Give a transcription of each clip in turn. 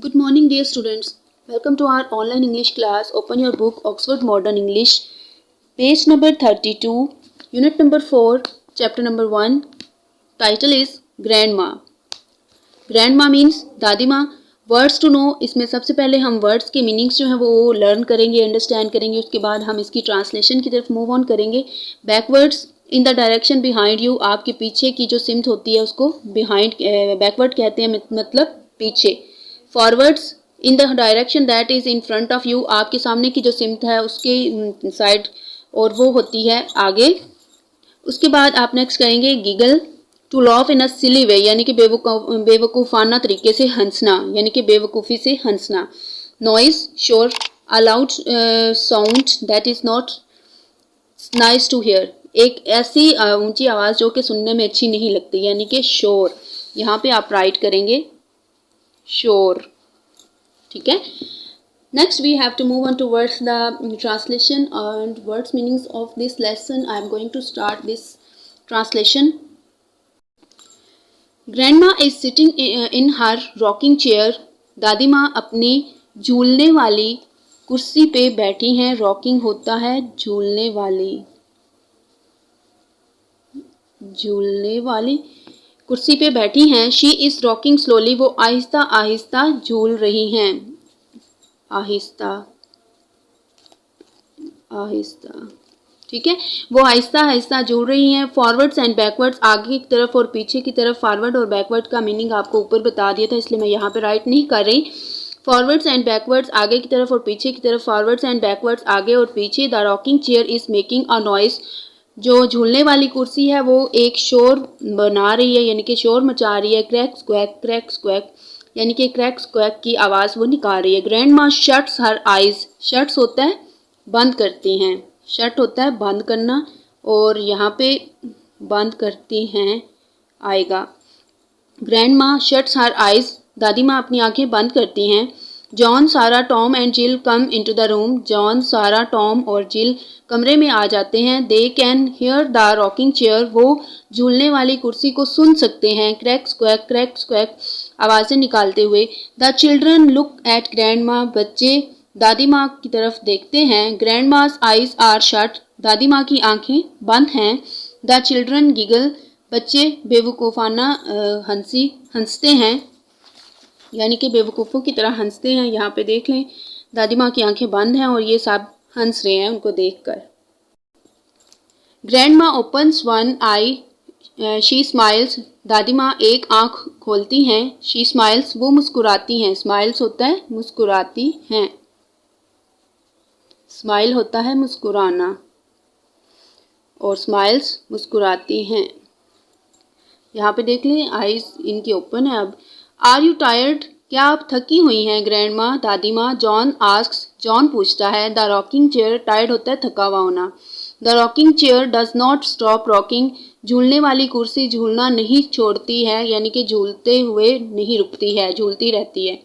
Good morning, dear students. Welcome to our online English class. Open your book Oxford Modern English, page number 32, unit number 4, chapter number 1. Title is Grandma. Grandma means दादी माँ. Words to know, इसमें सबसे पहले हम words के meanings जो हैं वो लर्न करेंगे, अंडरस्टैंड करेंगे. उसके बाद हम इसकी ट्रांसलेशन की तरफ मूव ऑन करेंगे. Backwards in the direction behind you, आपके पीछे की जो सिमत होती है उसको बिहाइंड बैकवर्ड कहते हैं, मतलब पीछे. Forwards in the direction that is in front of you, आपके सामने की जो सिमत है उसके साइड और वो होती है आगे. उसके बाद आप नेक्स्ट करेंगे गिगल. टू लॉफ इन अ सिली वे, यानी कि बेवकूफ़ाना तरीके से हंसना, यानी कि बेवकूफ़ी से हंसना. नॉइस, शोर. A loud sound that is not nice to hear, एक ऐसी ऊंची आवाज़ जो कि सुनने में अच्छी नहीं लगती, यानी कि शोर. यहाँ पे आप राइट करेंगे शोर. ठीक है. Next we have to move on towards the translation and words meanings of this lesson. I am going to start this translation. Grandma is sitting in her rocking chair. दादी माँ अपनी झूलने वाली कुर्सी पे बैठी हैं. रॉकिंग होता है झूलने वाली, झूलने वाली कुर्सी पे बैठी हैं. शी इज़ रॉकिंग स्लोली, वो आहिस्ता आहिस्ता झूल रही हैं. आहिस्ता आहिस्ता, ठीक है, वो आहिस्ता आहिस्ता झूल रही हैं. फॉरवर्ड्स एंड बैकवर्ड्स, आगे की तरफ और पीछे की तरफ. फॉरवर्ड और बैकवर्ड का मीनिंग आपको ऊपर बता दिया था, इसलिए मैं यहाँ पे राइट नहीं कर रही. फॉरवर्ड्स एंड बैकवर्ड्स, आगे की तरफ और पीछे की तरफ. फॉरवर्ड्स एंड बैकवर्ड्स, आगे और पीछे. The rocking chair is making a noise, जो झूलने वाली कुर्सी है वो एक शोर बना रही है, यानी कि शोर मचा रही है. क्रैक स्क्वैक, यानी कि क्रैक स्क्वैक की आवाज़ वो निकाल रही है. ग्रैंड माँ शट्स हर आइज़, शट्स होता है बंद करती हैं, शट होता है बंद करना, और यहाँ पे बंद करती हैं आएगा. ग्रैंड माँ शट्स हर आइज़, दादी माँ अपनी आंखें बंद करती हैं. जॉन, सारा, टॉम एंड जिल come into the room, John, सारा, टॉम और जिल कमरे में आ जाते हैं. They can hear the rocking chair, वो झूलने वाली कुर्सी को सुन सकते हैं. क्रैक स्क्वैक आवाज़ें निकालते हुए. The children look at grandma, बच्चे दादी माँ की तरफ देखते हैं. Grandma's eyes are shut, दादी माँ की आंखें बंद हैं. द चिल्ड्रन गिगल, बच्चे बेवकूफ़ाना हंसते हैं, यानी कि बेवकूफ़ों की तरह हंसते हैं. यहाँ पे देख लें दादी माँ की आंखें बंद हैं और ये सब हंस रहे हैं उनको देखकर. ग्रैंड माँ opens one I, she smiles, दादी माँ एक आंख खोलती हैं. शी स्माइल्स, वो मुस्कुराती हैं. स्माइल्स होता है मुस्कुराती हैं, स्माइल होता है मुस्कुराना, और स्माइल्स मुस्कुराती हैं. यहाँ पे देख लें आईज इनकी ओपन है. अब आर यू टायर्ड, क्या आप थकी हुई हैं ग्रैंड माँ, दादी माँ. जॉन आस्क्स, जॉन पूछता है. द रॉकिंग चेयर, टायर्ड होता है थका हुआ होना. The rocking chair does not stop rocking, झूलने वाली कुर्सी झूलना नहीं छोड़ती है, यानी कि झूलते हुए नहीं रुकती है, झूलती रहती है.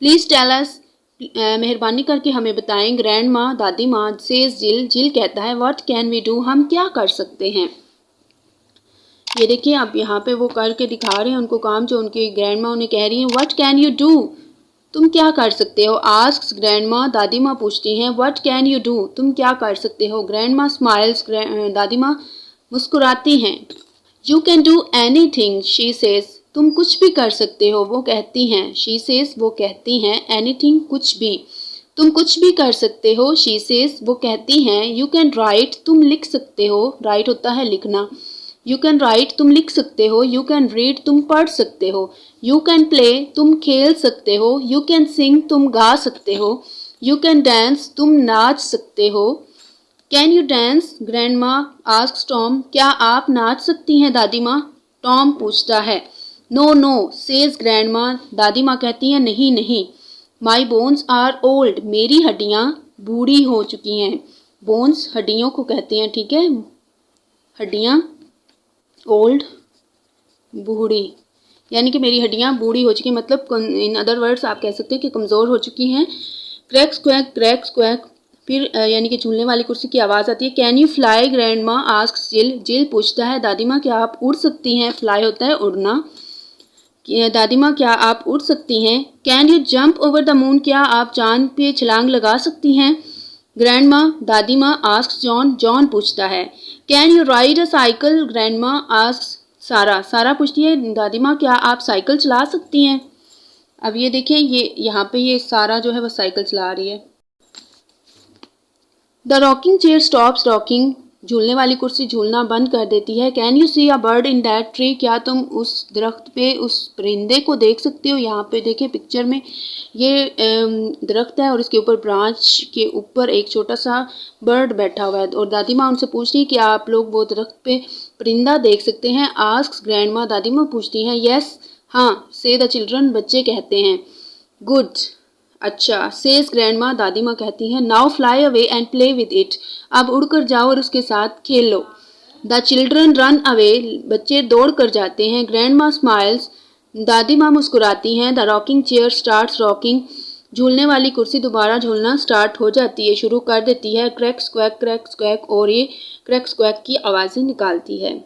प्लीज़ टेल अस, मेहरबानी करके हमें बताएं. ग्रैंड माँ, दादी माँ. सेज जिल, जिल कहता है व्हाट कैन वी डू, हम क्या कर सकते हैं. ये देखिए आप यहाँ पे वो करके दिखा रहे हैं उनको काम जो उनकी ग्रैंड माँ उन्हें कह रही हैं. व्हाट कैन यू डू, तुम क्या कर सकते हो. आस्क्स ग्रैंड माँ, दादी माँ पूछती हैं. व्हाट कैन यू डू, तुम क्या कर सकते हो. ग्रैंड माँ स्माइल्स, दादी माँ मुस्कुराती हैं. You can do any thing, she says, तुम कुछ भी कर सकते हो, वो कहती हैं. शी सेज, वो कहती हैं. एनीथिंग, कुछ भी, तुम कुछ भी कर सकते हो. शी सेज, वो कहती हैं. यू कैन राइट, तुम लिख सकते हो. राइट होता है लिखना. यू कैन राइट, तुम लिख सकते हो. यू कैन रीड, तुम पढ़ सकते हो. यू कैन प्ले, तुम खेल सकते हो. यू कैन सिंग, तुम गा सकते हो. यू कैन डांस, तुम नाच सकते हो. कैन यू डांस, ग्रैंड माँ आस्क्स टॉम, क्या आप नाच सकती हैं दादी माँ, टॉम पूछता है. नो नो सेज ग्रैंड माँ, दादी माँ कहती हैं नहीं नहीं. माई बोन्स आर ओल्ड, मेरी हड्डियाँ बूढ़ी हो चुकी हैं. बोन्स हड्डियों को कहते हैं, ठीक है, हड्डियाँ. ओल्ड बूढ़ी, यानी कि मेरी हड्डियाँ बूढ़ी हो चुकी हैं, मतलब इन अदर वर्ड्स आप कह सकते हैं कि कमज़ोर हो चुकी हैं. क्रैक स्क्वैक, फिर यानी कि झूलने वाली कुर्सी की आवाज़ आती है. कैन यू फ्लाई ग्रैंड माँ आस्क्स जिल, जिल पूछता है. दादी माँ क्या आप उड़ सकती हैं. फ्लाई होता है उड़ना. दादी माँ क्या आप उड़ सकती हैं? Can you jump over the moon, क्या आप चांद पे छलांग लगा सकती हैं? ग्रैंड माँ, दादी माँ आस्क्स जॉन, जॉन पूछता है। Can you ride a cycle, grand माँ आस्क्स सारा, सारा पूछती है दादी माँ क्या आप साइकिल चला सकती हैं? अब ये देखें, ये यहाँ पे ये सारा जो है वो साइकिल चला रही है। The rocking chair stops rocking, झूलने वाली कुर्सी झूलना बंद कर देती है। Can you see a bird in that tree, क्या तुम उस दरख्त पे उस परिंदे को देख सकते हो? यहाँ पे देखिए पिक्चर में ये दरख्त है और इसके ऊपर ब्रांच के ऊपर एक छोटा सा बर्ड बैठा हुआ है और दादी माँ उनसे पूछ रही है कि आप लोग वो दरख्त पे परिंदा देख सकते हैं? आस्क्स ग्रैंड माँ, दादी माँ पूछती हैं। यस, हाँ, से द चिल्ड्रन, बच्चे कहते हैं। गुड, अच्छा, सेज ग्रैंड माँ, दादी माँ कहती हैं। Now fly away and play with it, अब उड़कर जाओ और उसके साथ खेल लो। द चिल्ड्रन रन अवे, बच्चे दौड़ कर जाते हैं। ग्रैंड माँ स्माइल्स, दादी माँ मुस्कुराती हैं। The rocking chair starts rocking, झूलने वाली कुर्सी दोबारा झूलना स्टार्ट हो जाती है, शुरू कर देती है। क्रैक स्क्वैक, और ये क्रैक स्क्वैक की आवाज़ें निकालती है।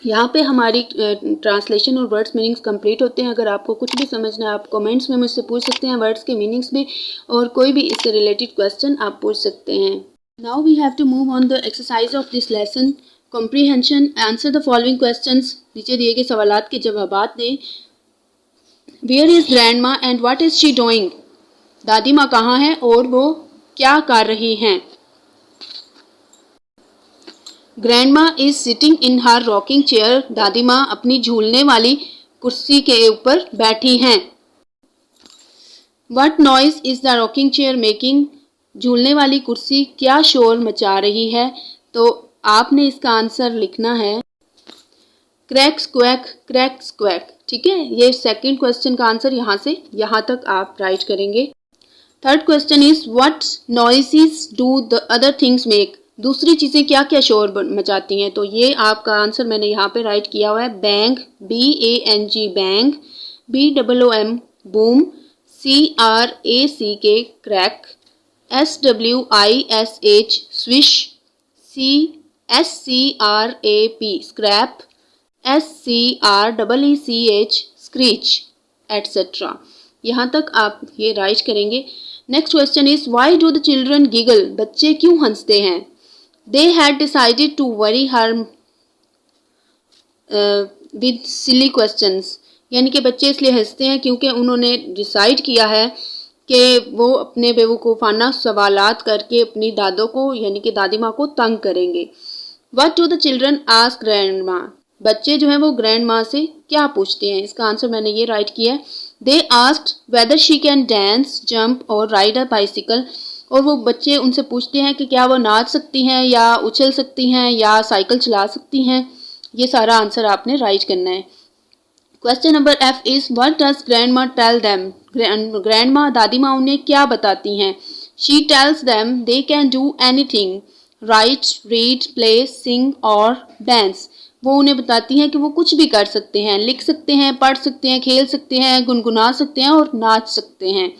यहाँ पे हमारी ट्रांसलेशन और वर्ड्स मीनिंग्स कंप्लीट होते हैं। अगर आपको कुछ भी समझना है आप कमेंट्स में मुझसे पूछ सकते हैं वर्ड्स के मीनिंग्स में, और कोई भी इससे रिलेटेड क्वेश्चन आप पूछ सकते हैं। Now we have to move on the exercise of this lesson. Comprehension, answer the following questions, नीचे दिए गए सवालात के जवाबात दें। Where is grandma and what is she doing, दादी माँ कहाँ हैं और वो क्या कर रही हैं? Grandma is sitting in her rocking chair, दादी माँ अपनी झूलने वाली कुर्सी के ऊपर बैठी हैं। What noise is the rocking chair making, झूलने वाली कुर्सी क्या शोर मचा रही है? तो आपने इसका आंसर लिखना है क्रैक स्क्वैक। ठीक है, ये सेकंड क्वेश्चन का आंसर यहाँ से यहाँ तक आप राइट करेंगे। Third question is what noises do the other things make, दूसरी चीज़ें क्या क्या शोर मचाती हैं? तो ये आपका आंसर मैंने यहाँ पे राइट किया हुआ है। Bang, BANG bang, BOOM boom, CRACK crack, SWISH swish, SCRAP scrap, SCREECH screech, etcetera. यहाँ तक आप ये राइट करेंगे। Next question is why do the children giggle, बच्चे क्यों हंसते हैं? They had decided to worry her with silly questions, यानी कि बच्चे इसलिए हंसते हैं क्योंकि उन्होंने डिसाइड किया है कि वो अपने बेवकूफ़ाना सवालात करके अपनी दादों को यानी कि दादी माँ को तंग करेंगे। What do the children ask grandma, बच्चे जो हैं वो ग्रैंड माँ से क्या पूछते हैं? इसका आंसर मैंने ये राइट किया है। They asked whether she can dance, jump or ride a bicycle, और वो बच्चे उनसे पूछते हैं कि क्या वो नाच सकती हैं या उछल सकती हैं या साइकिल चला सकती हैं। ये सारा आंसर आपने राइट करना है। Question number F is what does grandma tell them, grandma दादी माँ उन्हें क्या बताती हैं? She tells them they can do anything, write, read, play, sing और डांस, वो उन्हें बताती हैं कि वो कुछ भी कर सकते हैं, लिख सकते हैं, पढ़ सकते हैं, खेल सकते हैं, गुनगुना सकते हैं और नाच सकते हैं।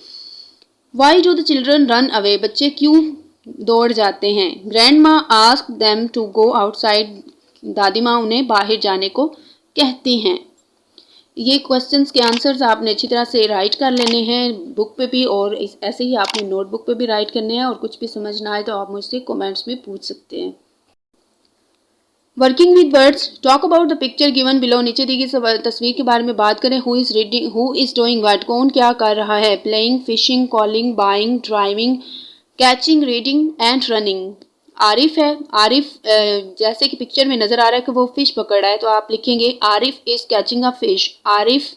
Why do the children run away, बच्चे क्यों दौड़ जाते हैं? Grandma ask them to go outside, दादी माँ उन्हें बाहर जाने को कहती हैं। ये क्वेश्चंस के आंसर्स आपने अच्छी तरह से राइट कर लेने हैं बुक पे भी, और ऐसे ही आपने नोटबुक पे भी राइट करने हैं, और कुछ भी समझ ना आए तो आप मुझसे कमेंट्स में पूछ सकते हैं। Working with words, talk about the picture given below, नीचे दी गई तस्वीर के बारे में बात करें। Who is reading, who is doing what, कौन क्या कर रहा है? Playing, fishing, calling, buying, driving, catching, reading and running. Arif है, आरिफ जैसे कि पिक्चर में नज़र आ रहा है कि वो फिश पकड़ रहा है, तो आप लिखेंगे Arif is catching a fish, Arif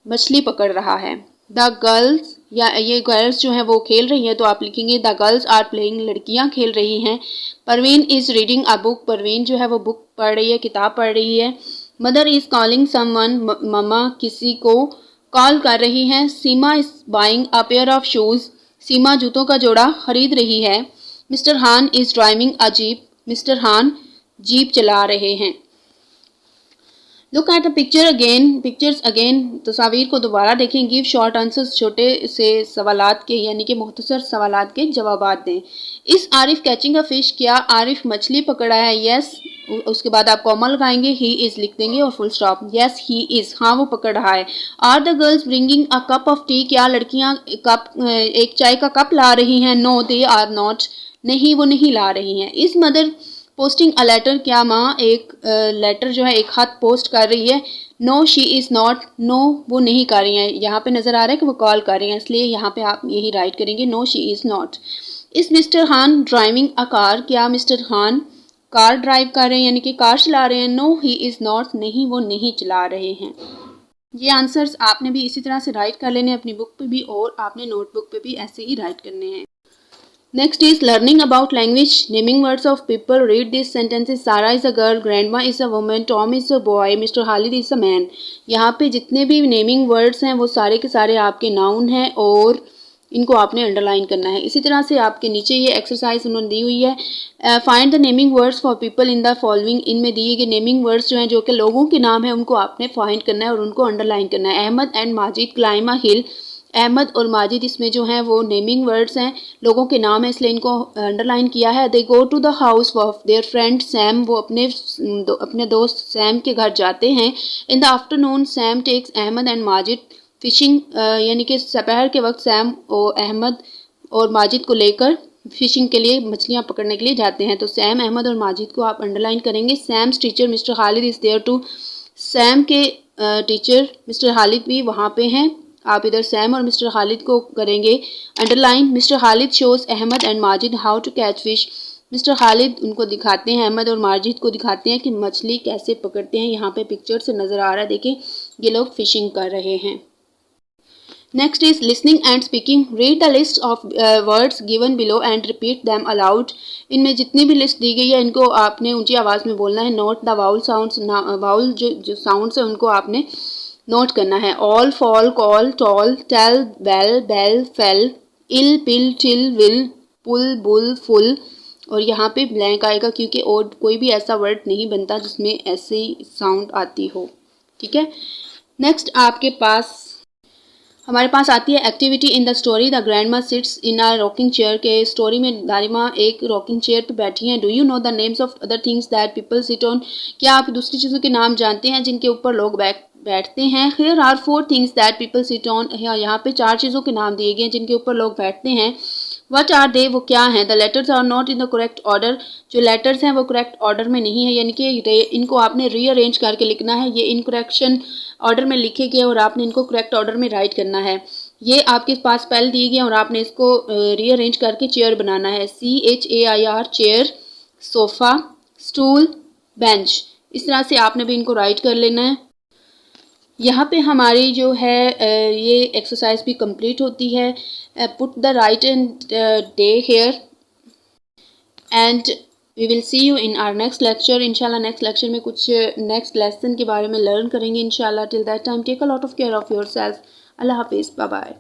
मछली पकड़ रहा है। द गर्ल्स, या ये गर्ल्स जो हैं वो खेल रही हैं, तो आप लिखेंगे द गर्ल्स आर प्लेइंग, लड़कियां खेल रही हैं। Parveen is reading a book, Parveen जो है वो बुक पढ़ रही है, किताब पढ़ रही है। मदर इज़ कॉलिंग समवन, मम्मा किसी को कॉल कर रही हैं। Seema is buying a pair of shoes, Seema जूतों का जोड़ा खरीद रही है। Mister Han is driving a jeep, mister Han jeep चला रहे हैं। Look at the picture again, pictures again, तस्वीर को दोबारा देखें। गिव शॉर्ट आंसर्स, छोटे से सवालात के यानी कि मुख्तसर सवालात के जवाबात दें। इस आरिफ कैचिंग अ फिश, क्या आरिफ मछली पकड़ा है? यस, उसके बाद आप कॉमा लगाएंगे, ही इज लिख देंगे और full stop. Yes he is, हाँ वो पकड़ रहा है। Are the girls bringing a cup of tea, क्या लड़कियां एक चाय का कप ला रही हैं? नो दे आर नॉट, नहीं वो नहीं ला रही हैं। इस मदर पोस्टिंग अ लेटर, क्या माँ एक लेटर जो है एक खत पोस्ट कर रही है? No she is not, no वो नहीं कर रही हैं। यहाँ पे नज़र आ रहा है कि वो कॉल कर रही हैं, इसलिए यहाँ पे आप यही राइट करेंगे, नो शी इज़ नॉट। इस mister Khan driving a car, क्या मिस्टर खान कार ड्राइव कर रहे हैं यानी कि कार चला रहे हैं? नो ही इज़ नॉट, नहीं वो नहीं चला रहे हैं। ये आंसर्स आपने भी इसी तरह से राइट कर लेने अपनी बुक पे भी, और आपने नोटबुक पे भी ऐसे ही राइट करने हैं। Next is learning about language, naming words of people. Read these sentences. Sarah is a girl, grandma is a woman, Tom is a boy, Mr. Khalid is a man. यहाँ पे जितने भी naming words हैं वो सारे के सारे आपके नाउन हैं और इनको आपने अंडरलाइन करना है। इसी तरह से आपके नीचे ये एक्सरसाइज उन्होंने दी हुई है। Find the naming words for people in the following, इनमें दिए गए नेमिंग वर्ड्स जो हैं जो कि लोगों के नाम है उनको आपने फाइंड करना है और उनको अंडरलाइन करना है। अहमद एंड माजिद क्लाइम अ हिल, अहमद और माजिद इसमें जो हैं वो नेमिंग वर्ड्स हैं, लोगों के नाम है इसलिए इनको अंडरलाइन किया है। They go to the house of their friend Sam, वो अपने दोस्त सैम के घर जाते हैं। In the afternoon Sam takes Ahmad and Majid fishing, यानी कि दोपहर के वक्त सैम और अहमद और माजिद को लेकर फिशिंग के लिए, मछलियाँ पकड़ने के लिए जाते हैं। तो सैम, अहमद और माजिद को आप अंडरलाइन करेंगे। Sam's teacher mister Khalid is there too, Sam के टीचर मिस्टर खालिद भी वहाँ पे हैं, आप इधर सैम और मिस्टर खालिद को करेंगे underline. Mister Khalid shows Ahmed and Majid how to catch fish, mister Khalid उनको दिखाते हैं, अहमद और माजिद को दिखाते हैं कि मछली कैसे पकड़ते हैं। यहाँ पे पिक्चर से नज़र आ रहा है, देखें ये लोग फिशिंग कर रहे हैं। Next is listening and speaking. Read the list of words given below and repeat them allowed, इनमें जितनी भी लिस्ट दी गई है इनको आपने ऊंची आवाज़ में बोलना है। Note the vowel sounds, vowel जो साउंड्स है उनको आपने नोट करना है। All, fall, call, tall, tell, bell, bell, fell, ill, pill, till, will, pull, bull, full, और यहाँ पे ब्लैंक आएगा क्योंकि और कोई भी ऐसा वर्ड नहीं बनता जिसमें ऐसी साउंड आती हो। ठीक है, नेक्स्ट आपके पास हमारे पास आती है activity in the story. The grandma sits in a rocking chair, के स्टोरी में दादिमा एक रॉकिंग चेयर पे बैठी हैं। Do you know the names of other things that people sit on, क्या आप दूसरी चीज़ों के नाम जानते हैं जिनके ऊपर लोग बैठते हैं? Here are 4 things that people sit on, यहाँ पे 4 चीज़ों के नाम दिए गए हैं जिनके ऊपर लोग बैठते हैं। वट आर दे, वो क्या हैं? The letters are not in the correct order, जो लेटर्स हैं वो करेक्ट ऑर्डर में नहीं है, यानी कि इनको आपने रीअरेंज करके लिखना है। ये इनकरेक्शन ऑर्डर में लिखे गए और आपने इनको करेक्ट ऑर्डर में राइट करना है। ये आपके पास स्पेल दिए गए और आपने इसको रीअरेंज करके चेयर बनाना है। CHAIR chair, sofa, stool, bench, इस तरह से आपने भी इनको राइट कर लेना है। यहाँ पे हमारी जो है ये एक्सरसाइज भी कंप्लीट होती है। Put the right and day here and we will see you in our next lecture. इंशाल्लाह नेक्स्ट लेक्चर में कुछ नेक्स्ट लेसन के बारे में लर्न करेंगे इंशाल्लाह। Till that time take a lot of care of yourself. Allah हाफिज़, bye bye.